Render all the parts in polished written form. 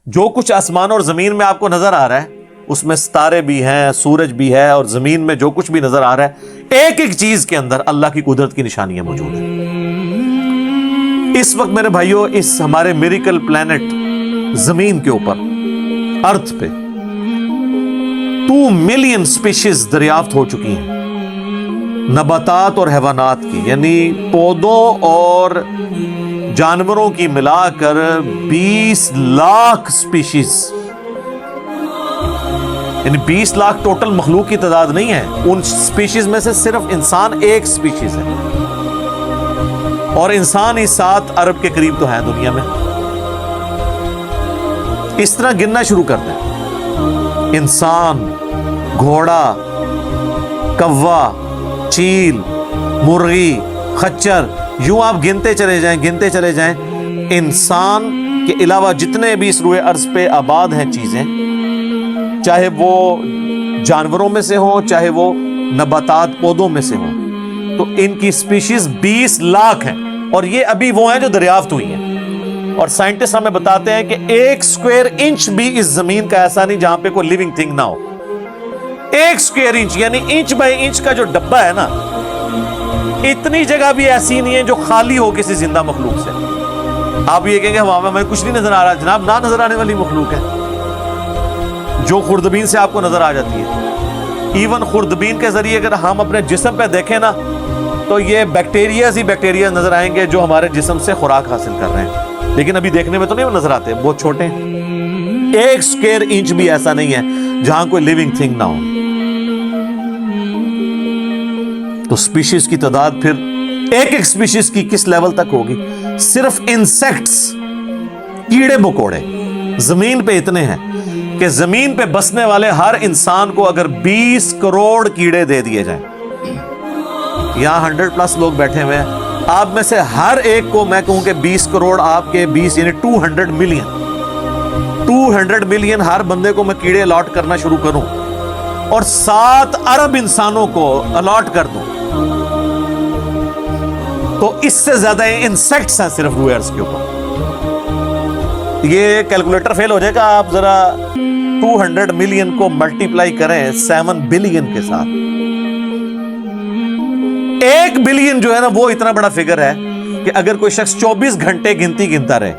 جو کچھ آسمان اور زمین میں آپ کو نظر آ رہا ہے اس میں ستارے بھی ہیں، سورج بھی ہے، اور زمین میں جو کچھ بھی نظر آ رہا ہے، ایک ایک چیز کے اندر اللہ کی قدرت کی نشانیاں موجود ہیں۔ اس وقت میرے بھائیوں اس ہمارے میریکل پلانٹ زمین کے اوپر ارتھ پہ 2 ملین سپیشیز دریافت ہو چکی ہیں، نباتات اور حیوانات کی، یعنی پودوں اور جانوروں کی ملا کر 20 لاکھ سپیشیز، یعنی 20 لاکھ ٹوٹل مخلوق کی تعداد نہیں ہے، ان سپیشیز میں سے صرف انسان ایک سپیشیز ہے، اور انسان ہی 7 ارب کے قریب تو ہیں دنیا میں۔ اس طرح گننا شروع کر دیں، انسان، گھوڑا، کوا، چیل، مرغی، خچر، یوں آپ گنتے چلے جائیں، انسان کے علاوہ جتنے بھی اس روئے ارض پہ آباد ہیں چیزیں، چاہے وہ جانوروں میں سے ہوں، چاہے وہ نباتات پودوں میں سے ہوں، تو ان کی سپیشیز 20 لاکھ ہیں، اور یہ ابھی وہ ہیں جو دریافت ہوئی ہیں۔ اور سائنٹسٹ ہمیں بتاتے ہیں کہ 1 اسکوائر انچ بھی اس زمین کا ایسا نہیں جہاں پہ کوئی لیونگ تھنگ نہ ہو۔ 1 اسکوائر انچ یعنی انچ بائی انچ کا جو ڈبہ ہے نا، اتنی جگہ بھی ایسی نہیں ہے جو خالی ہو کسی زندہ مخلوق سے۔ آپ یہ کہیں گے وہاں میں ہمیں کچھ نہیں نظر آ رہا، جناب نہ نظر آنے والی مخلوق ہے جو خوردبین سے آپ کو نظر آ جاتی ہے۔ ایون خوردبین کے ذریعے اگر ہم اپنے جسم پہ دیکھیں نا تو یہ بیکٹیریاز ہی بیکٹیریاز نظر آئیں گے جو ہمارے جسم سے خوراک حاصل کر رہے ہیں، لیکن ابھی دیکھنے میں تو نہیں نظر آتے، بہت چھوٹے ہیں۔ 1 اسکوائر انچ بھی ایسا نہیں ہے جہاں کوئی لیونگ تھنگ نہ ہو۔ تو سپیشیز کی تعداد پھر ایک ایک سپیشیز کی کس لیول تک ہوگی؟ صرف انسیکٹس، کیڑے مکوڑے زمین پہ اتنے ہیں کہ زمین پہ بسنے والے ہر انسان کو اگر 20 کروڑ کیڑے دے دیے جائیں، یہاں 100+ لوگ بیٹھے ہوئے ہیں، آپ میں سے ہر ایک کو میں کہوں کہ 20 کروڑ آپ کے 20 یعنی 200 ملین ہر بندے کو میں کیڑے الاٹ کرنا شروع کروں اور 7 ارب انسانوں کو الاٹ کر دوں، تو اس سے زیادہ انسیکٹس ہیں صرف روئے ارض کے اوپر۔ یہ کیلکولیٹر فیل ہو جائے گا، آپ ذرا 200 ملین کو ملٹیپلائی کریں 7 بلین کے ساتھ۔ 1 بلین جو ہے نا وہ اتنا بڑا فگر ہے کہ اگر کوئی شخص 24 گھنٹے گنتی گنتا رہے،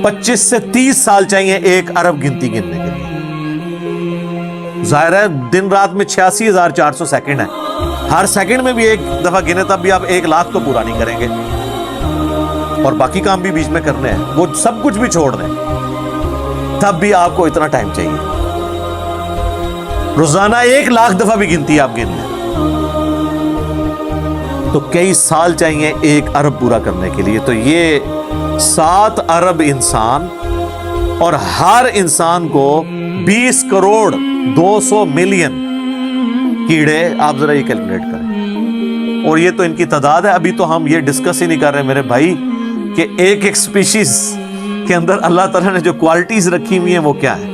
25 سے 30 سال چاہیے 1 ارب گنتی گننے کے لیے۔ ظاہر ہے دن رات میں 86,400 سیکنڈ ہے، ہر سیکنڈ میں بھی 1 دفعہ گنے تب بھی آپ 1 لاکھ تو پورا نہیں کریں گے، اور باقی کام بھی بیچ میں کرنے ہیں، وہ سب کچھ بھی چھوڑ دیں، تب بھی آپ کو اتنا ٹائم چاہیے۔ روزانہ 1 لاکھ دفعہ بھی گنتی آپ گن لیں تو کئی سال چاہیے 1 ارب پورا کرنے کے لیے۔ تو یہ 7 ارب انسان، اور ہر انسان کو 20 کروڑ 200 ملین کیڑے، آپ ذرا یہ کیلکولیٹ کریں، اور یہ تو ان کی تعداد ہے۔ ابھی تو ہم یہ ڈسکس ہی نہیں کر رہے میرے بھائی کہ ایک ایک سپیشیز کے اندر اللہ تعالیٰ نے جو کوالٹیز رکھی ہوئی ہیں وہ کیا ہے۔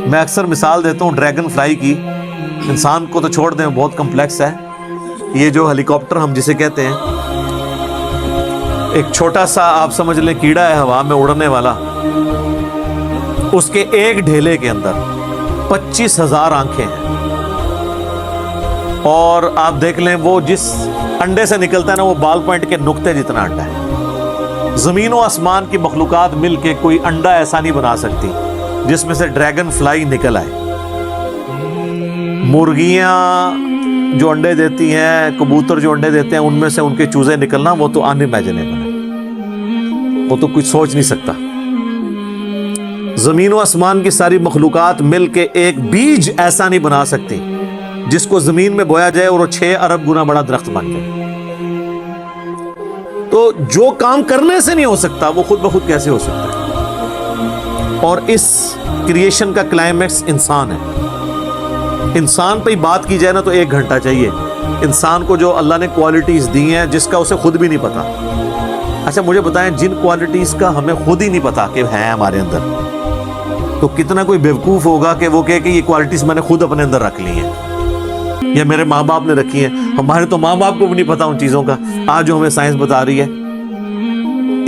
میں اکثر مثال دیتا ہوں ڈریگن فلائی کی، انسان کو تو چھوڑ دیں بہت کمپلیکس ہے، یہ جو ہیلی کاپٹر ہم جسے کہتے ہیں، ایک چھوٹا سا آپ سمجھ لیں کیڑا ہے ہوا میں اڑنے والا، اس کے ایک ڈھیلے کے اندر 25,000 آنکھیں ہیں، اور آپ دیکھ لیں وہ جس انڈے سے نکلتا ہے نا وہ بال پوائنٹ کے نقطے جتنا انڈا ہے۔ زمین و آسمان کی مخلوقات مل کے کوئی انڈا ایسا نہیں بنا سکتی جس میں سے ڈریگن فلائی نکل آئے۔ مرغیاں جو انڈے دیتی ہیں، کبوتر جو انڈے دیتے ہیں، ان میں سے ان کے چوزے نکلنا وہ تو انِمیجنیبل ہے، وہ تو کچھ سوچ نہیں سکتا۔ زمین و آسمان کی ساری مخلوقات مل کے ایک بیج ایسا نہیں بنا سکتی جس کو زمین میں بویا جائے اور وہ 6 ارب گنا بڑا درخت بن جائے۔ تو جو کام کرنے سے نہیں ہو سکتا وہ خود بخود کیسے ہو سکتا ہے؟ اور اس کریشن کا کلائمیکس انسان ہے۔ انسان پہ ہی بات کی جائے نا تو 1 گھنٹہ چاہیے۔ انسان کو جو اللہ نے کوالٹیز دی ہیں جس کا اسے خود بھی نہیں پتا۔ اچھا مجھے بتائیں جن کوالٹیز کا ہمیں خود ہی نہیں پتا کہ ہیں ہمارے اندر، تو کتنا کوئی بیوقوف ہوگا کہ وہ کہے کہ یہ کوالٹیز میں نے خود اپنے اندر رکھ لی ہیں یا میرے ماں باپ نے رکھی ہیں۔ ہمارے تو ماں باپ کو بھی نہیں پتا ان چیزوں کا، آج جو ہمیں سائنس بتا رہی ہے۔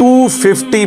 250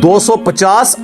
250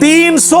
300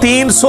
300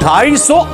250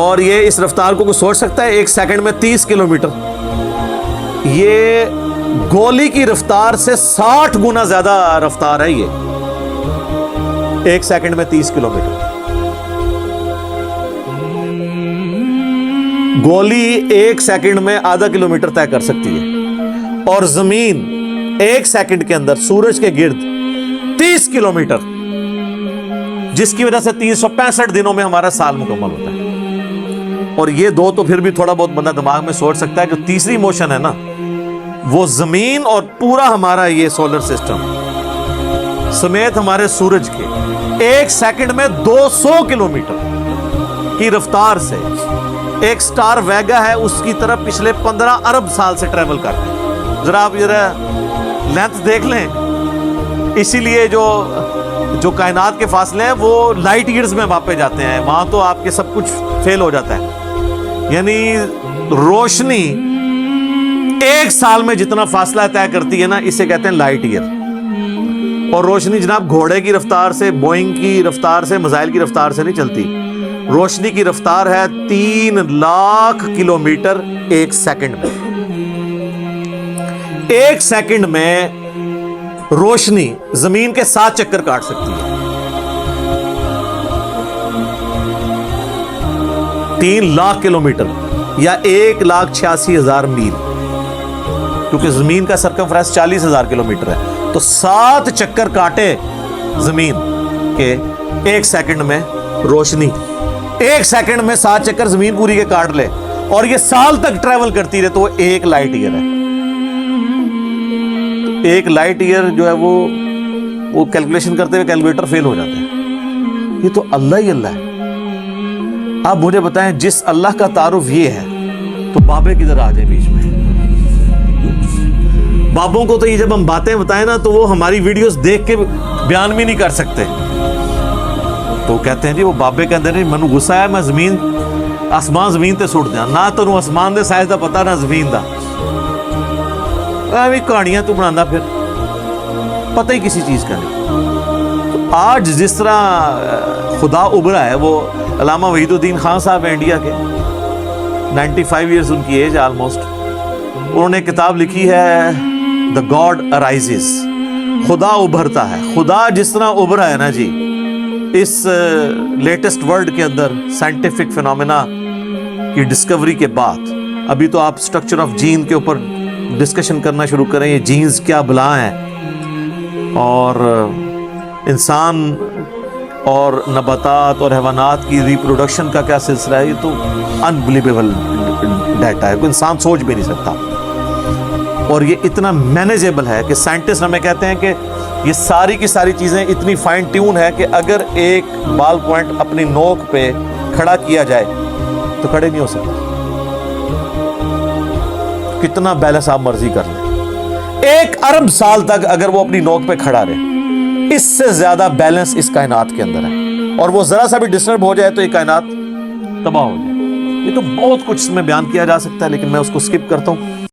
اور یہ اس رفتار کو کوئی سوچ سکتا ہے؟ 1 سیکنڈ میں 30 کلومیٹر. یہ گولی کی رفتار سے 60 گنا زیادہ رفتار ہے. یہ 1 سیکنڈ میں 30 کلومیٹر. گولی 1 سیکنڈ میں آدھا کلومیٹر طے کر سکتی ہے، اور زمین 1 سیکنڈ کے اندر سورج کے گرد 30 کلومیٹر، جس کی وجہ سے 365 دنوں میں ہمارا سال مکمل ہوتا ہے. اور یہ دو تو پھر بھی تھوڑا بہت بندہ دماغ میں سوچ سکتا ہے کہ تیسری موشن ہے نا، وہ زمین اور پورا ہمارا یہ سولر سسٹم سمیت ہمارے سورج کے 1 سیکنڈ میں 200 کلومیٹر کی رفتار سے ایک سٹار ویگا ہے اس کی طرف پچھلے 15 ارب سال سے ٹریول کر رہے ہیں. ذرا آپ لینتھ دیکھ لیں. اسی لیے جو کائنات کے فاصلے ہیں وہ لائٹ ایئرز میں ماپے جاتے ہیں. وہاں تو آپ کے سب کچھ فیل ہو جاتا ہے. یعنی روشنی 1 سال میں جتنا فاصلہ طے کرتی ہے نا، اسے کہتے ہیں لائٹ ایئر. اور روشنی جناب گھوڑے کی رفتار سے، بوئنگ کی رفتار سے، میزائل کی رفتار سے نہیں چلتی. روشنی کی رفتار ہے 3 لاکھ کلومیٹر 1 سیکنڈ میں. 1 سیکنڈ میں روشنی زمین کے 7 چکر کاٹ سکتی ہے. 3 لاکھ کلومیٹر یا 1,86,000 میل، کیونکہ زمین کا سرکمفرنس 40,000 کلومیٹر ہے. تو 7 چکر کاٹے زمین کے 1 سیکنڈ میں روشنی. 1 سیکنڈ میں 7 چکر زمین پوری کے کاٹ لے اور یہ سال تک ٹریول کرتی رہے تو وہ 1 لائٹ ایئر ہے. 1 لائٹ ایئر جو ہے وہ کیلکولیشن کرتے ہوئے کیلکولیٹر فیل ہو جاتا ہے. یہ تو اللہ ہی اللہ ہے. آپ مجھے بتائیں، جس اللہ کا تعارف یہ ہے تو بابے کدھر آ جائے بیچ میں؟ بابوں کو تو یہ جب ہم باتیں بتائیں نا تو وہ ہماری ویڈیوز دیکھ کے بیان بھی نہیں کر سکتے. تو کہتے ہیں جی وہ بابے کے اندر نہیں، منو غصہ ہے، میں آسمان زمین تے سٹ دیا. نہ تو آسمان دے سائز دا پتا نہ زمین دا. کہانیاں تو بنانا پھر پتہ ہی کسی چیز کا نہیں. تو آج جس طرح خدا ابھرا ہے، وہ علامہ وحید الدین خان صاحب ہیں انڈیا کے، 95 ایئرز ان کی ایج آلموسٹ. انہوں نے کتاب لکھی ہے دا گاڈ ارائزز، خدا ابھرتا ہے. خدا جس طرح ابھرا ہے نا جی اس لیٹسٹ ورلڈ کے اندر سائنٹیفک فینومینا کی ڈسکوری کے بعد، ابھی تو آپ سٹرکچر آف جین کے اوپر ڈسکشن کرنا شروع کریں، یہ جینز کیا بلا ہیں اور انسان اور نباتات اور حیوانات کی ریپروڈکشن کا کیا سلسلہ ہے. یہ تو انبلیویبل ڈیٹا ہے، کوئی انسان سوچ بھی نہیں سکتا. اور یہ اتنا مینیجیبل ہے کہ سائنٹسٹ ہمیں کہتے ہیں کہ یہ ساری کی ساری چیزیں اتنی فائن ٹیون ہے کہ اگر ایک بال پوائنٹ اپنی نوک پہ کھڑا کیا جائے تو کھڑے نہیں ہو سکتا. کتنا بیلنس آپ مرضی کر لیں، 1 ارب سال تک اگر وہ اپنی نوک پہ کھڑا رہے، اس سے زیادہ بیلنس اس کائنات کے اندر ہے. اور وہ ذرا سا بھی ڈسٹرب ہو جائے تو یہ کائنات تباہ ہو جائے. یہ تو بہت کچھ اس میں بیان کیا جا سکتا ہے، لیکن میں اس کو سکپ کرتا ہوں.